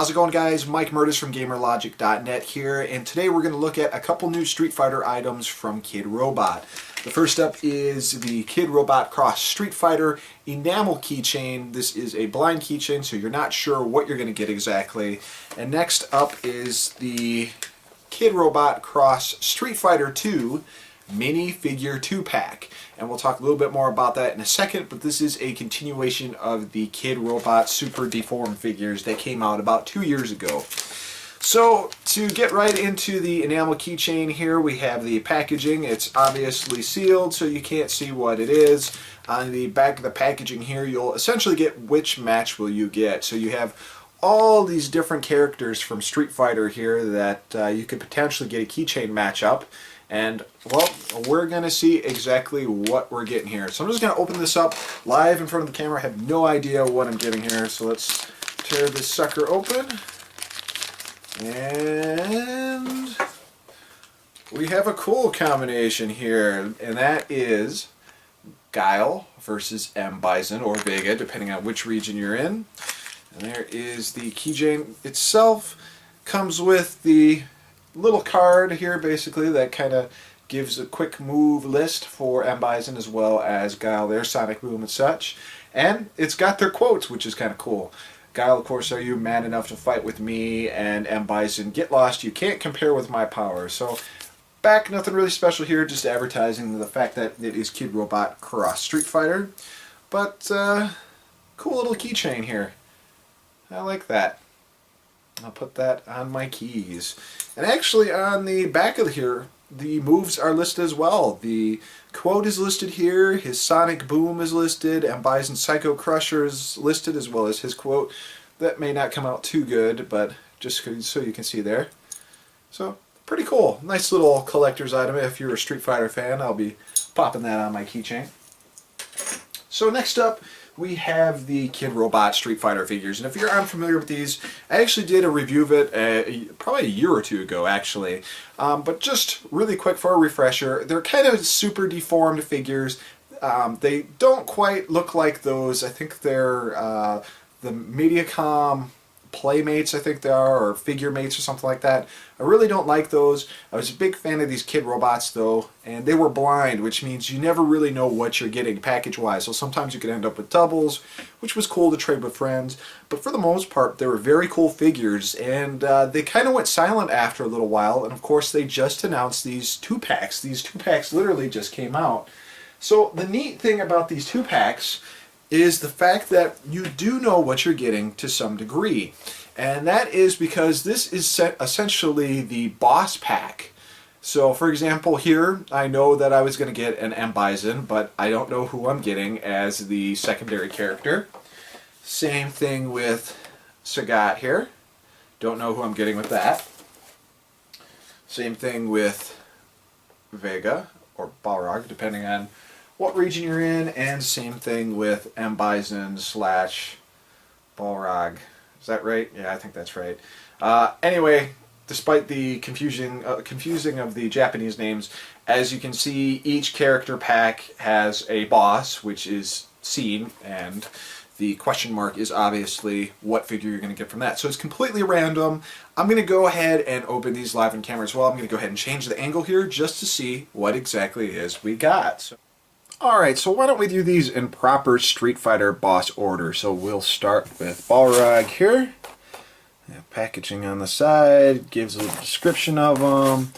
How's it going, guys? Mike Murtis from GamerLogic.net here, and today we're going to look at a couple new Street Fighter items from Kidrobot. The first up is the Kidrobot Cross Street Fighter Enamel Keychain. This is a blind keychain, so you're not sure what you're going to get exactly. And next up is the Kidrobot Cross Street Fighter 2 Mini Figure 2-Pack. And we'll talk a little bit more about that in a second, but this is a continuation of the Kidrobot Super Deformed figures that came out about 2 years ago. So, to get right into the enamel keychain here, we have the packaging. It's obviously sealed, so you can't see what it is. On the back of the packaging here, you'll essentially get which match will you get. So you have all these different characters from Street Fighter here that you could potentially get a keychain matchup. And, well, we're going to see exactly what we're getting here. So I'm just going to open this up live in front of the camera. I have no idea what I'm getting here. So let's tear this sucker open. And we have a cool combination here. And that is Guile versus M. Bison or Vega, depending on which region you're in. And there is the keychain itself. Comes with the little card here basically that kind of gives a quick move list for M. Bison as well as Guile, their Sonic Boom and such. And it's got their quotes, which is kind of cool. Guile, of course, are you man enough to fight with me? And M. Bison, get lost, you can't compare with my power. So back, nothing really special here, just advertising the fact that it is Kidrobot Cross Street Fighter. But cool little keychain here. I like that. I'll put that on my keys. And actually on the back of here, the moves are listed as well. The quote is listed here, his Sonic Boom is listed, and Bison's Psycho Crusher is listed as well as his quote. That may not come out too good, but just so you can see there. So, pretty cool. Nice little collector's item. If you're a Street Fighter fan, I'll be popping that on my keychain. So next up, we have the Kidrobot Street Fighter figures, and if you're unfamiliar with these, I actually did a review of it probably a year or two ago, actually. But just really quick for a refresher, they're kind of super deformed figures. They don't quite look like those. I think they're the Mediacom Playmates, I think they are, or Figure Mates or something like that. I really don't like those. I was a big fan of these Kidrobots though, and they were blind, which means you never really know what you're getting package-wise. So sometimes you could end up with doubles, which was cool to trade with friends. But for the most part, they were very cool figures, and they kind of went silent after a little while. And of course, they just announced these 2-packs. These 2-packs literally just came out. So the neat thing about these 2-packs is the fact that you do know what you're getting to some degree. And that is because this is essentially the boss pack. So for example here, I know that I was going to get an M. Bison, but I don't know who I'm getting as the secondary character. Same thing with Sagat here. Don't know who I'm getting with that. Same thing with Vega or Balrog, depending on what region you're in, and same thing with M. Bison slash Balrog. Is that right? Yeah, I think that's right. Anyway, despite the confusing of the Japanese names, as you can see, each character pack has a boss, which is seen, and the question mark is obviously what figure you're going to get from that. So it's completely random. I'm going to go ahead and open these live on camera as well. I'm going to go ahead and change the angle here just to see what exactly it is we got. Alright, so why don't we do these in proper Street Fighter boss order. So we'll start with Balrog here. Packaging on the side, gives a little description of them.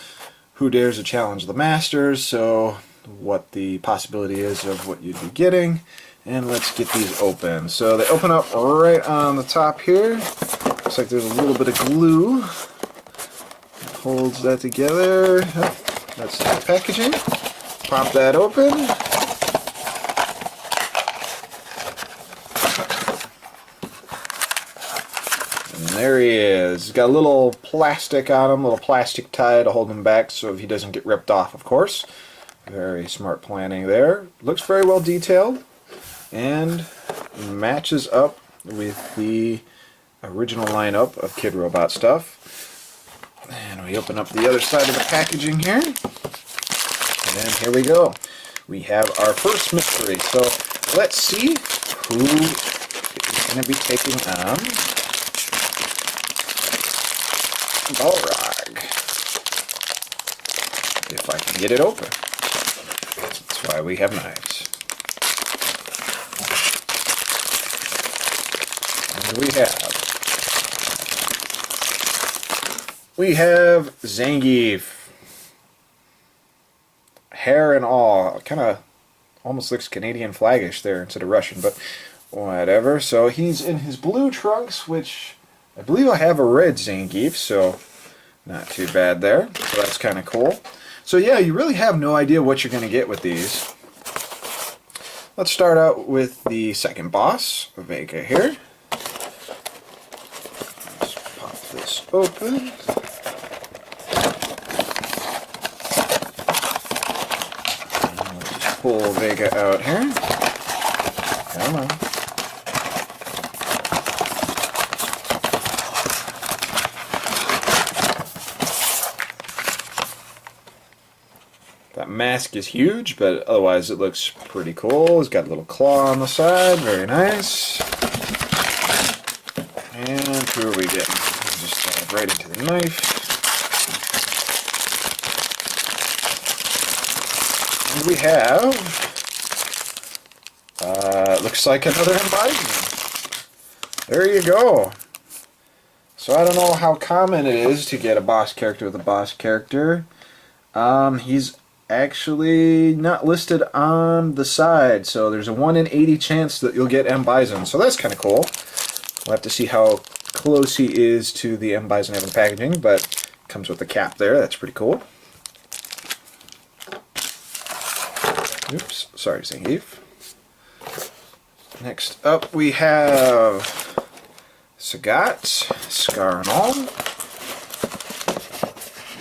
Who dares to challenge the masters, so what the possibility is of what you'd be getting. And let's get these open. So they open up right on the top here. Looks like there's a little bit of glue. Holds that together. That's the packaging. Pop that open. There he is. He's got a little plastic on him, a little plastic tie to hold him back so if he doesn't get ripped off, of course. Very smart planning there. Looks very well detailed and matches up with the original lineup of Kidrobot stuff. And we open up the other side of the packaging here. And here we go. We have our first mystery. So let's see who is going to be taking on Balrog. If I can get it open. That's why we have knives. And we have Zangief. Hair and all. Kind of almost looks Canadian flagish there instead of Russian, but whatever. So he's in his blue trunks, which I believe I have a red Zangief, so not too bad there. So that's kind of cool. So yeah, you really have no idea what you're going to get with these. Let's start out with the second boss, Vega here. Let's pop this open. Pull Vega out here. Come on. That mask is huge, but otherwise it looks pretty cool. It's got a little claw on the side, very nice. And who are we getting? Just dive right into the knife. And we have, looks like another Bison. There you go. So I don't know how common it is to get a boss character with a boss character. He's actually not listed on the side, so there's a 1 in 80 chance that you'll get M. Bison. So that's kind of cool. We'll have to see how close he is to the M. Bison having packaging, but comes with the cap there. That's pretty cool. Oops, sorry, Zangief. Next up we have Sagat, Scar and all.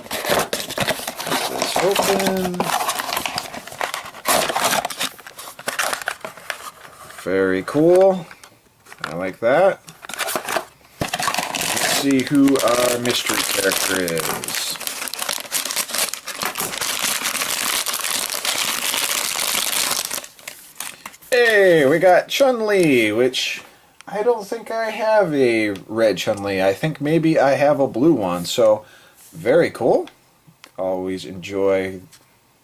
Get this open. Very cool. I like that. Let's see who our mystery character is. Hey, we got Chun-Li, which I don't think I have a red Chun-Li. I think maybe I have a blue one, so very cool. Always enjoy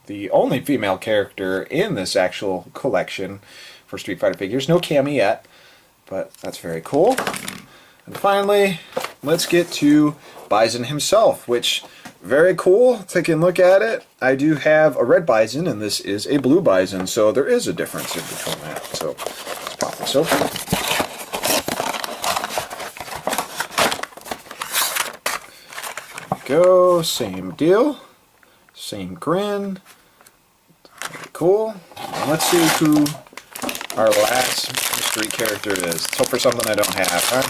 the only female character in this actual collection for Street Fighter figures. No Cammy yet, but that's very cool. And finally, let's get to Bison himself, which very cool. Taking a look at it, I do have a red Bison, and this is a blue Bison, so there is a difference in between that. So let's pop this open. There we go. Same deal. Same grin. Very cool. And let's see who our last mystery character is. Let's hope for something I don't have, huh?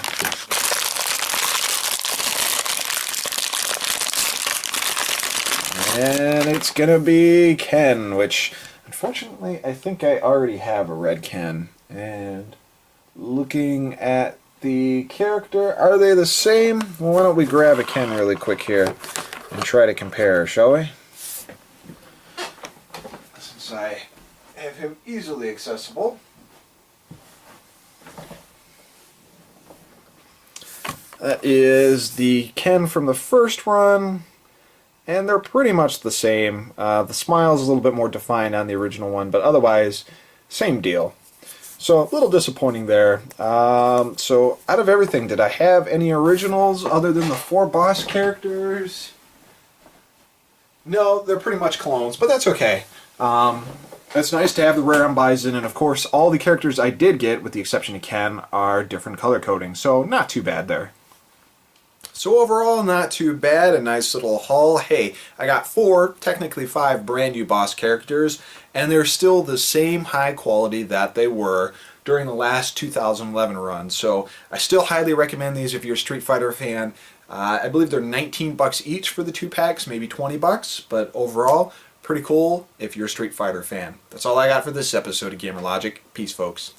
And it's gonna be Ken, which unfortunately I think I already have a red Ken. And looking at the character, are they the same? Well, why don't we grab a Ken really quick here and try to compare, shall we? Since I have him easily accessible. That is the Ken from the first run. And they're pretty much the same. The smile is a little bit more defined on the original one, but otherwise, same deal. So, a little disappointing there. So, out of everything, did I have any originals other than the 4 boss characters? No, they're pretty much clones, but that's okay. It's nice to have the rare M. Bison, and of course, all the characters I did get, with the exception of Ken, are different color coding, so not too bad there. So overall, not too bad, a nice little haul. Hey, I got 4, technically 5 brand new boss characters, and they're still the same high quality that they were during the last 2011 run. So I still highly recommend these if you're a Street Fighter fan. I believe they're 19 bucks each for the 2 packs, maybe 20 bucks, but overall, pretty cool if you're a Street Fighter fan. That's all I got for this episode of Gamer Logic. Peace, folks.